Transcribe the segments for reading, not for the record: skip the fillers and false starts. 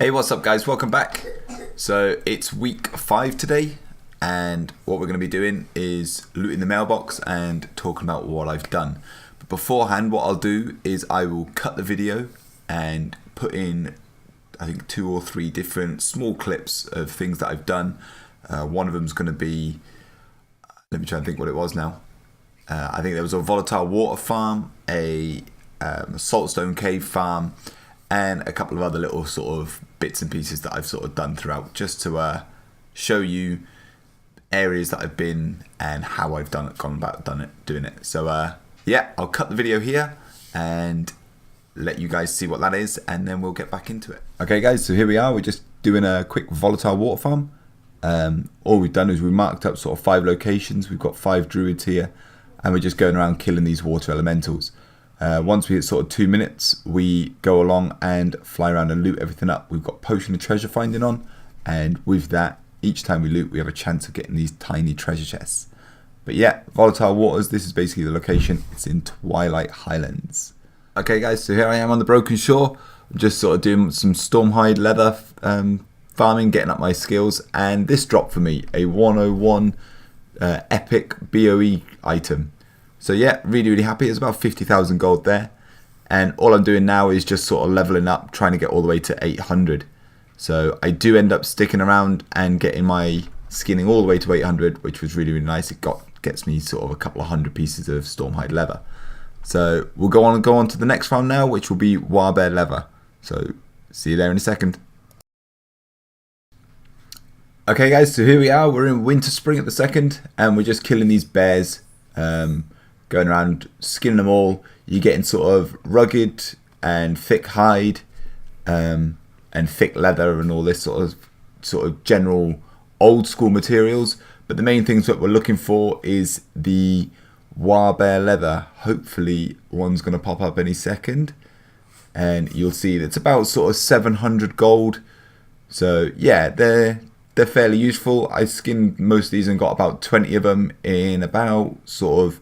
Hey, what's up guys, welcome back. So it's week 5 today, and what we're going to be doing is looting the mailbox and talking about what I've done. But beforehand, what I'll do is I will cut the video and put in I think 2 or 3 different small clips of things that I've done. One of them is going to be, let me try and think what it was now. I think there was a volatile water farm, a saltstone cave farm, and a couple of other little sort of bits and pieces that I've sort of done throughout, just to show you areas that I've been and how I've gone about doing it. So yeah, I'll cut the video here and let you guys see what that is, and then we'll get back into it. Okay guys, so here we are. We're just doing a quick volatile water farm. All we've done is we marked up sort of 5 locations. We've got 5 druids here, and we're just going around killing these water elementals. Once we hit sort of 2 minutes, we go along and fly around and loot everything up. We've got potion of treasure finding on, and with that, each time we loot, we have a chance of getting these tiny treasure chests. But yeah, volatile waters, this is basically the location. It's in Twilight Highlands. Okay guys, so here I am on the Broken Shore. I'm just sort of doing some Stormhide leather farming, getting up my skills, and this dropped for me a 101 epic BOE item. So yeah, really happy. It's about 50,000 gold there, and all I'm doing now is just sort of leveling up, trying to get all the way to 800. So I do end up sticking around and getting my skinning all the way to 800, which was really nice. It gets me sort of a couple of 100 pieces of Stormhide leather. So we'll go on to the next farm now, which will be Warbear leather. So see you there in a second. Okay guys, so here we are. We're in Winter Spring at the second, and we're just killing these bears. Going around skinning them all. You're getting sort of rugged and thick hide, and thick leather and all this sort of general old school materials. But the main things that we're looking for is the Warbear leather. Hopefully one's going to pop up any second, and you'll see that's about sort of 700 gold. So yeah, they're fairly useful. I skinned most of these and got about 20 of them in about sort of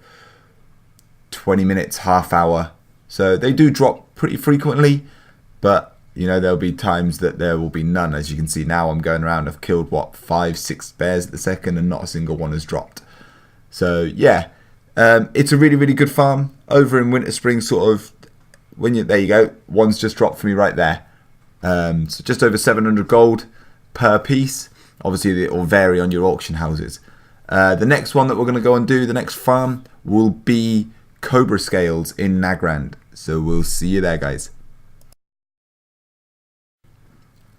20 minutes, half hour. So they do drop pretty frequently, but you know, there'll be times that there will be none. As you can see now, I'm going around, I've killed what, 5-6 bears at the second, and not a single one has dropped. So yeah, it's a really good farm over in Winter Spring. Sort of there you go, one's just dropped for me right there. So just over 700 gold per piece. Obviously it will vary on your auction houses. The next one that we're going to go and do, the next farm, will be Cobra Scales in Nagrand. So we'll see you there guys.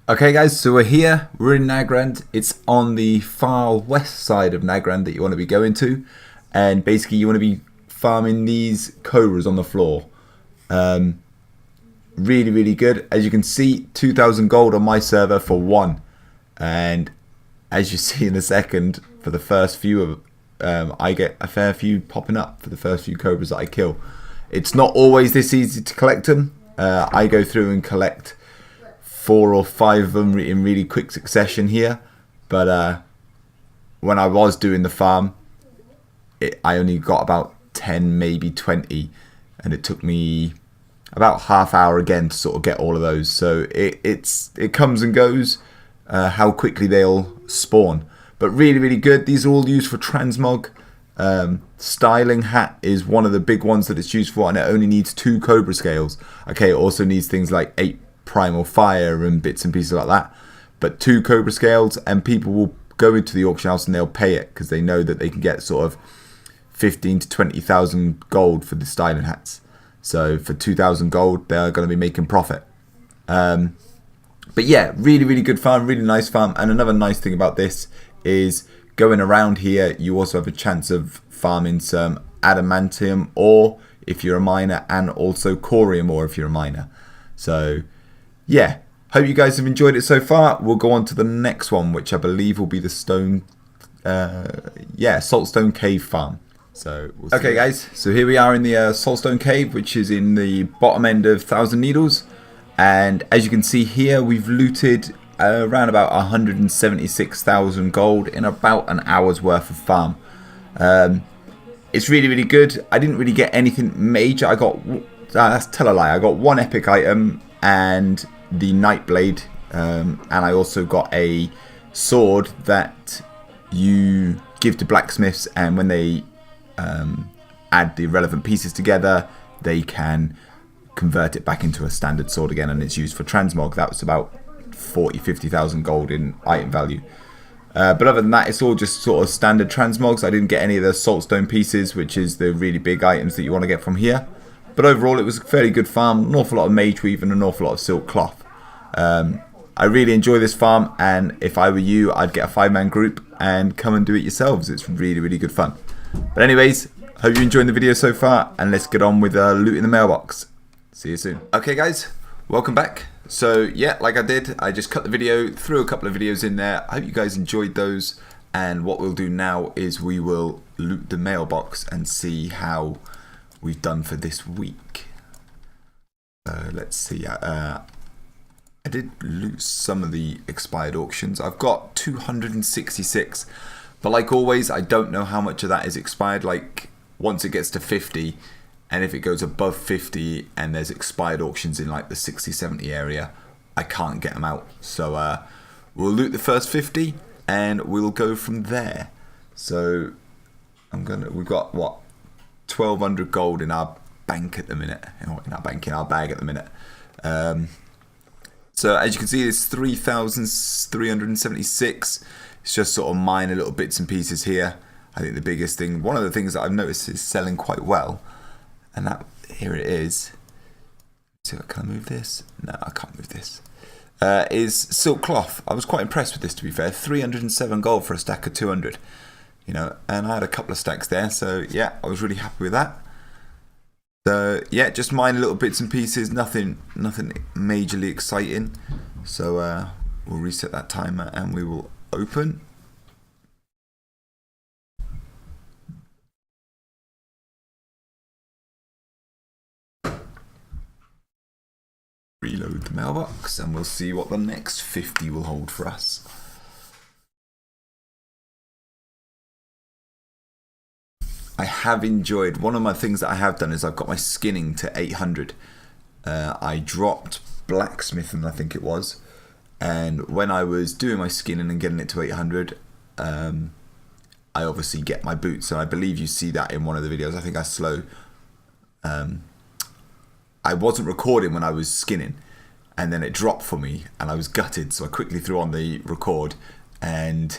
Okay guys, so we're here, we're in Nagrand. It's on the far west side of Nagrand that you want to be going to, and basically you want to be farming these cobras on the floor. Really good. As you can see, 2,000 gold on my server for one, and as you see in a second, for the first few of I get a fair few popping up for the first few cobras that I kill. It's not always this easy to collect them. I go through and collect 4 or 5 of them in really quick succession here, but when I was doing the farm, I only got about 10, maybe 20, and it took me about half hour again to sort of get all of those. So it comes and goes, how quickly they'll spawn, but really good. These are all used for transmog. Styling hat is one of the big ones that it's used for, and it only needs 2 cobra scales. Okay, it also needs things like 8 primal fire and bits and pieces like that, but 2 cobra scales, and people will go into the auction house and they'll pay it because they know that they can get sort of 15 to 20,000 gold for the styling hats. So for 2,000 gold, they're going to be making profit. But yeah, really good farm, really nice farm. And another nice thing about this is going around here, you also have a chance of farming some adamantium ore if you're a miner, and also corium ore if you're a miner. So yeah, hope you guys have enjoyed it so far. We'll go on to the next one, which I believe will be the saltstone cave farm. So we'll okay guys, so here we are in the saltstone cave, which is in the bottom end of Thousand Needles. And as you can see here, we've looted around about 176,000 gold in about an hour's worth of farm. It's really good. I didn't really get anything major. I got, tell a lie, I got 1 epic item and the Nightblade and I also got a sword that you give to blacksmiths, and when they add the relevant pieces together, they can convert it back into a standard sword again, and it's used for transmog. That was about 50,000 gold in item value. But other than that, it's all just sort of standard transmogs. I didn't get any of the saltstone pieces, which is the really big items that you want to get from here. But overall, it was a fairly good farm. An awful lot of mage weave and an awful lot of silk cloth. I really enjoy this farm, and if I were you, I'd get a 5-man group and come and do it yourselves. It's really, really good fun. But anyways, hope you're enjoying the video so far, and let's get on with loot in the mailbox. See you soon. Okay guys, welcome back. So yeah, like I did, I just cut the video, threw a couple of videos in there. I hope you guys enjoyed those, and what we'll do now is we will loot the mailbox and see how we've done for this week. Let's see. I did loot some of the expired auctions. I've got 266, but like always, I don't know how much of that is expired. Like once it gets to 50, and if it goes above 50 and there's expired auctions in like the 60, 70 area, I can't get them out. So we'll loot the first 50 and we'll go from there. So we've got what, 1,200 gold in our bank at the minute. In our bag at the minute. So as you can see, it's 3,376. It's just sort of minor little bits and pieces here. I think the biggest thing, one of the things that I've noticed is selling quite well, and that, here it is. So can I move this? No, I can't move this. Is silk cloth. I was quite impressed with this, to be fair. 307 gold for a stack of 200. You know, and I had a couple of stacks there, so yeah, I was really happy with that. So yeah, just minor little bits and pieces, nothing majorly exciting. So we'll reset that timer and we will open. Reload the mailbox and we'll see what the next 50 will hold for us. I have enjoyed, one of my things that I have done is I've got my skinning to 800. I dropped blacksmithing, I think it was, and when I was doing my skinning and getting it to 800, I obviously get my boots, and I believe you see that in one of the videos. I think I slow. I wasn't recording when I was skinning, and then it dropped for me, and I was gutted, so I quickly threw on the record, and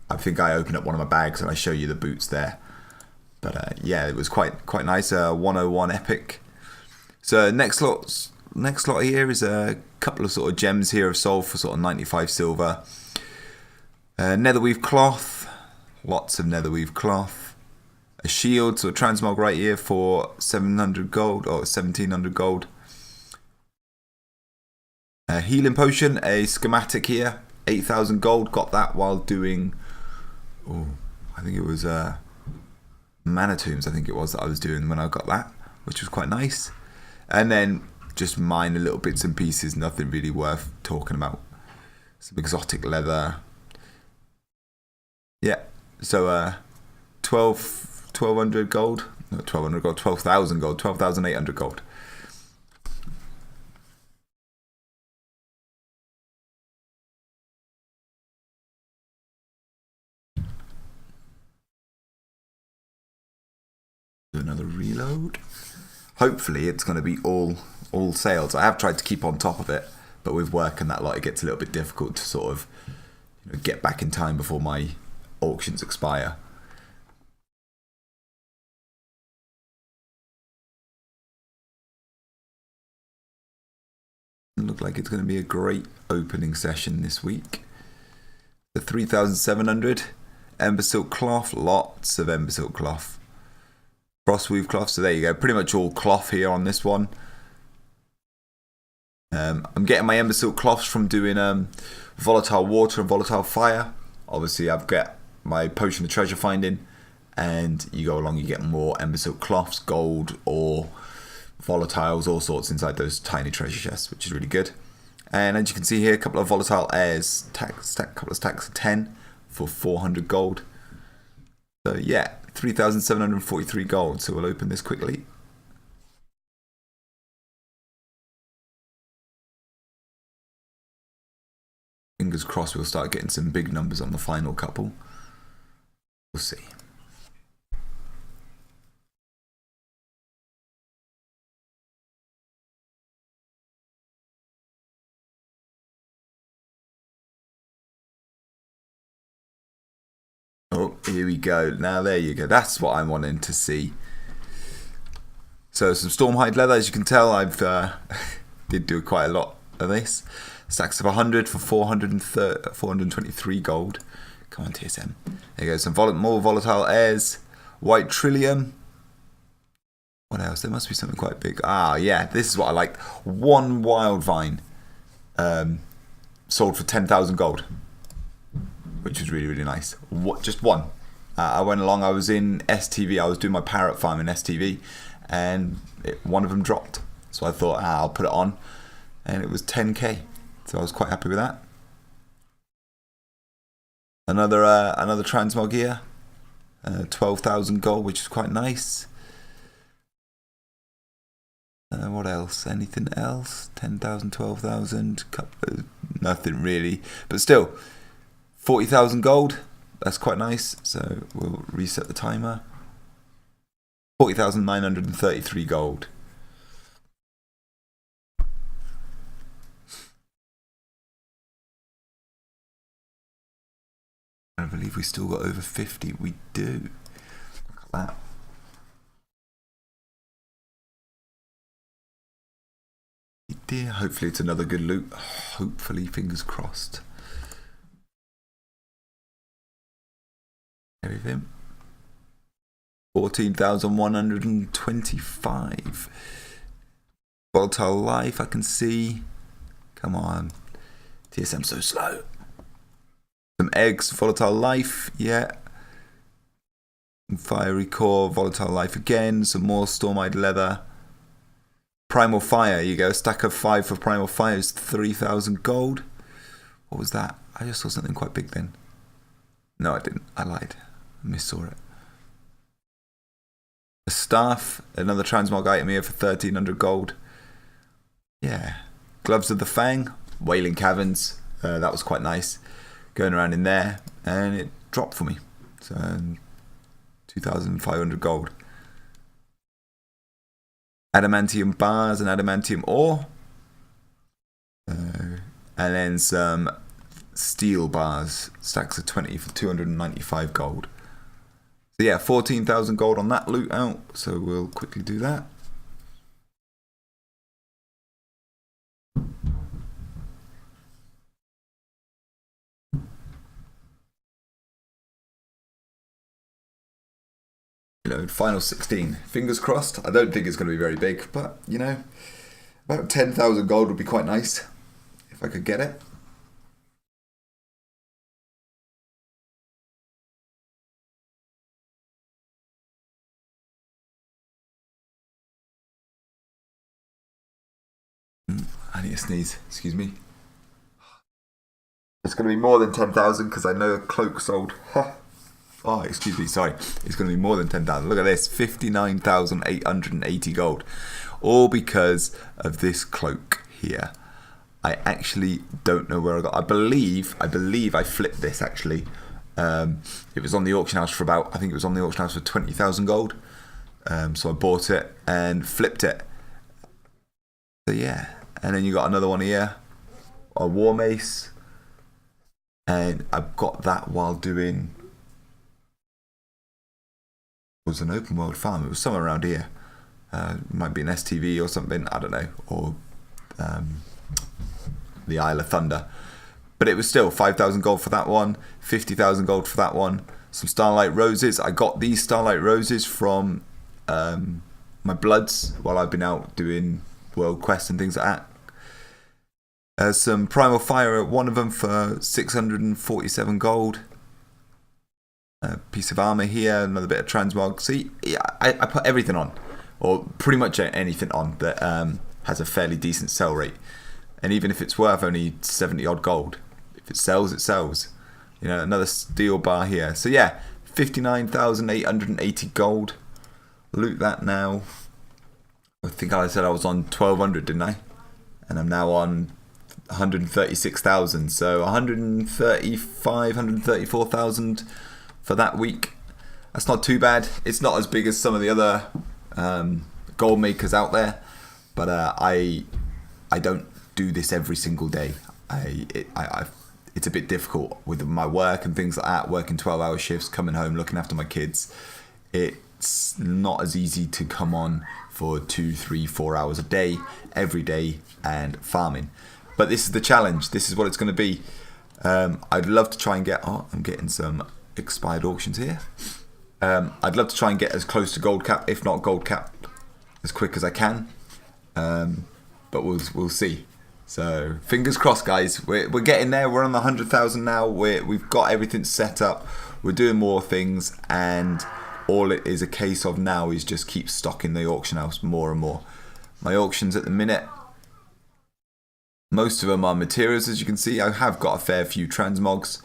I think I opened up one of my bags and I show you the boots there. But yeah, it was quite nice. 101 epic. So next lot here is a couple of sort of gems here of sold for sort of 95 silver. Netherweave cloth, lots of netherweave cloth. A shield, so a transmog right here for 700 gold or 1700 gold. A healing potion, a schematic here, 8,000 gold. Got that while doing, I think it was mana tombs, I think it was that I was doing when I got that, which was quite nice. And then just minor little bits and pieces, nothing really worth talking about. Some exotic leather. Yeah, so 1,200 gold, not 1,200 gold, 12,000 gold, 12,800 gold. Another reload. Hopefully it's going to be all sales. I have tried to keep on top of it, but with work and that lot, it gets a little bit difficult to sort of get back in time before my auctions expire. Look like it's going to be a great opening session this week. The 3,700 ember silk cloth, lots of ember silk cloth. Crossweave cloth, so there you go, pretty much all cloth here on this one. I'm getting my ember silk cloths from doing volatile water and volatile fire. Obviously I've got my potion of treasure finding, and you go along, you get more ember silk cloths, gold, or volatiles, all sorts inside those tiny treasure chests, which is really good. And as you can see here, a couple of volatile airs, couple of stacks of 10 for 400 gold. So yeah, 3,743 gold. So we'll open this quickly. fingers crossed we'll start getting some big numbers on the final couple. We'll see. Oh, here we go. Now there you go. That's what I'm wanting to see. So some Stormhide leather, as you can tell, I've did do quite a lot of this. Stacks of 100 for 423 gold. Come on, TSM. There you go. Some more volatile airs. White Trillium. What else? There must be something quite big. Ah, yeah. This is what I liked. One Wild Vine sold for 10,000 gold, which was really, really nice. Just one. I went along. I was in STV. I was doing my parrot farm in STV, and one of them dropped. So I thought, I'll put it on, and it was 10k. So I was quite happy with that. Another transmog here, 12,000 gold, which is quite nice. What else? Anything else? 10,000, 12,000, nothing really. But still, 40,000 gold. That's quite nice. So we'll reset the timer. 40,933 gold. I believe we still got over 50. We do. Look at that. Dear, hopefully it's another good loot. Hopefully, fingers crossed. Everything. 14,125. Volatile life, I can see. Come on. TSM so slow. Some eggs, volatile life, yeah. Fiery core, volatile life again. Some more Stormhide leather. Primal fire, you go. Stack of 5 for primal fire is 3,000 gold. What was that? I just saw something quite big then. No, I didn't. I lied. I missaw it. A staff, another transmog item here for 1,300 gold. Yeah. Gloves of the Fang, Wailing Caverns. That was quite nice. Going around in there, and it dropped for me. So 2,500 gold. Adamantium bars and adamantium ore. And then some steel bars. Stacks of 20 for 295 gold. So yeah, 14,000 gold on that loot out. So we'll quickly do that. Final 16. Fingers crossed. I don't think it's going to be very big, but you know, about 10,000 gold would be quite nice if I could get it. I need to sneeze. Excuse me. It's going to be more than 10,000 because I know a cloak sold. Oh, excuse me, sorry. It's going to be more than 10,000. Look at this, 59,880 gold. All because of this cloak here. I actually don't know where I got. I believe I flipped this actually. It was on the auction house for about, I think it was on the auction house for 20,000 gold. So I bought it and flipped it. So yeah, and then you got another one here, a war mace, and I got that while doing. Was an open world farm. It was somewhere around here. Might be an STV or something. I don't know, or the Isle of Thunder. But it was still 5,000 gold for that one, 50,000 gold for that one. Some Starlight Roses. I got these Starlight Roses from my Bloods while I've been out doing world quests and things like that. Some Primal Fire, one of them for 647 gold. A piece of armor here, another bit of transmog. See, yeah, I put everything on, or pretty much anything on that has a fairly decent sell rate. And even if it's worth only 70 odd gold, if it sells, it sells. You know, another steel bar here. So yeah, 59,880 gold. Loot that now. I think I said I was on 1,200, didn't I? And I'm now on 136,000. So 134,000 for that week. That's not too bad. It's not as big as some of the other gold makers out there, but I don't do this every single day. It's a bit difficult with my work and things like that, working 12-hour shifts, coming home, looking after my kids. It's not as easy to come on for 2, 3, 4 hours a day, every day, and farming. But this is the challenge. This is what it's going to be. I'd love to try and get... Oh, I'm getting some expired auctions here. I'd love to try and get as close to gold cap, if not gold cap, as quick as I can. But we'll see. So fingers crossed, guys. We're getting there. We're on the 100,000 now. We've got everything set up. We're doing more things, and all it is a case of now is just keep stocking the auction house more and more. My auctions at the minute, most of them are materials, as you can see. I have got a fair few transmogs,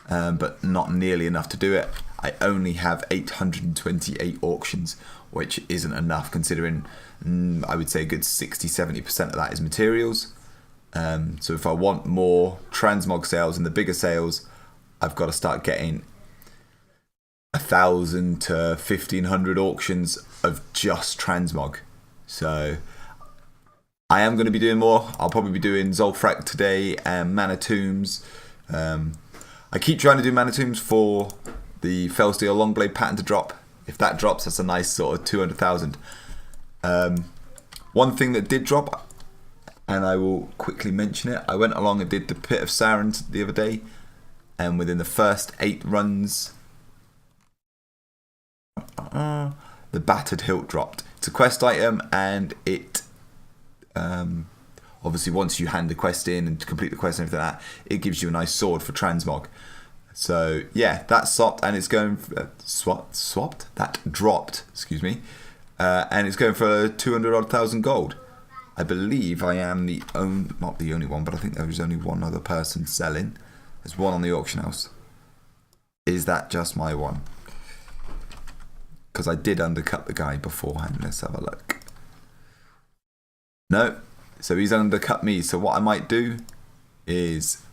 but not nearly enough to do it. I only have 828 auctions, which isn't enough considering I would say a good 60-70% of that is materials. So if I want more transmog sales and the bigger sales, I've got to start getting 1,000 to 1,500 auctions of just transmog. So I am going to be doing more. I'll probably be doing Zolfrak today and Mana Tombs. I keep trying to do Mana Tombs for the Felsteel Longblade pattern to drop. If that drops, that's a nice sort of 200,000. One thing that did drop, and I will quickly mention it, I went along and did the Pit of Sarens the other day, and within the first 8 runs, the Battered Hilt dropped. It's a quest item, and it obviously once you hand the quest in and complete the quest and everything like that, it gives you a nice sword for transmog. So yeah, that swapped, and it's going for, swapped. That dropped, excuse me, and it's going for 200,000 gold. I believe I am not the only one, but I think there is only one other person selling. There's one on the auction house. Is that just my one? Because I did undercut the guy beforehand. Let's have a look. No, so he's undercut me. So what I might do is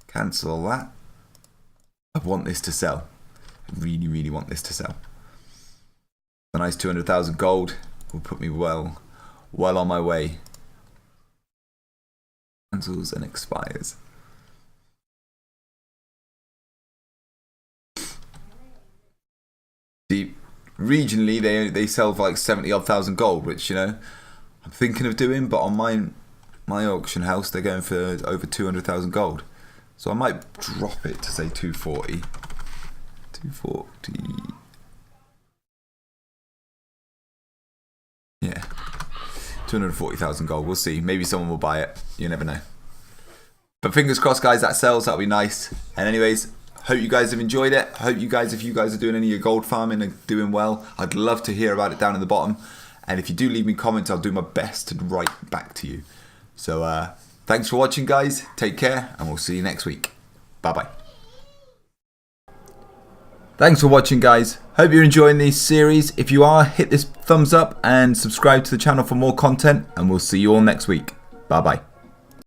cancel that. I want this to sell. I really, really want this to sell. A nice 200,000 gold will put me well on my way. Cancels and expires. See, regionally they sell for like 70,000 gold, which, you know, I'm thinking of doing, but on my auction house they're going for over 200,000 gold. So I might drop it to say 240. 240. Yeah. 240,000 gold. We'll see. Maybe someone will buy it. You never know. But fingers crossed, guys, that sells. That'll be nice. And anyways, hope you guys have enjoyed it. Hope you guys, if you guys are doing any of your gold farming and doing well, I'd love to hear about it down in the bottom. And if you do leave me comments, I'll do my best to write back to you. So, thanks for watching, guys. Take care, and we'll see you next week. Bye-bye. Thanks for watching, guys. Hope you're enjoying this series. If you are, hit this thumbs up and subscribe to the channel for more content, and we'll see you all next week. Bye-bye.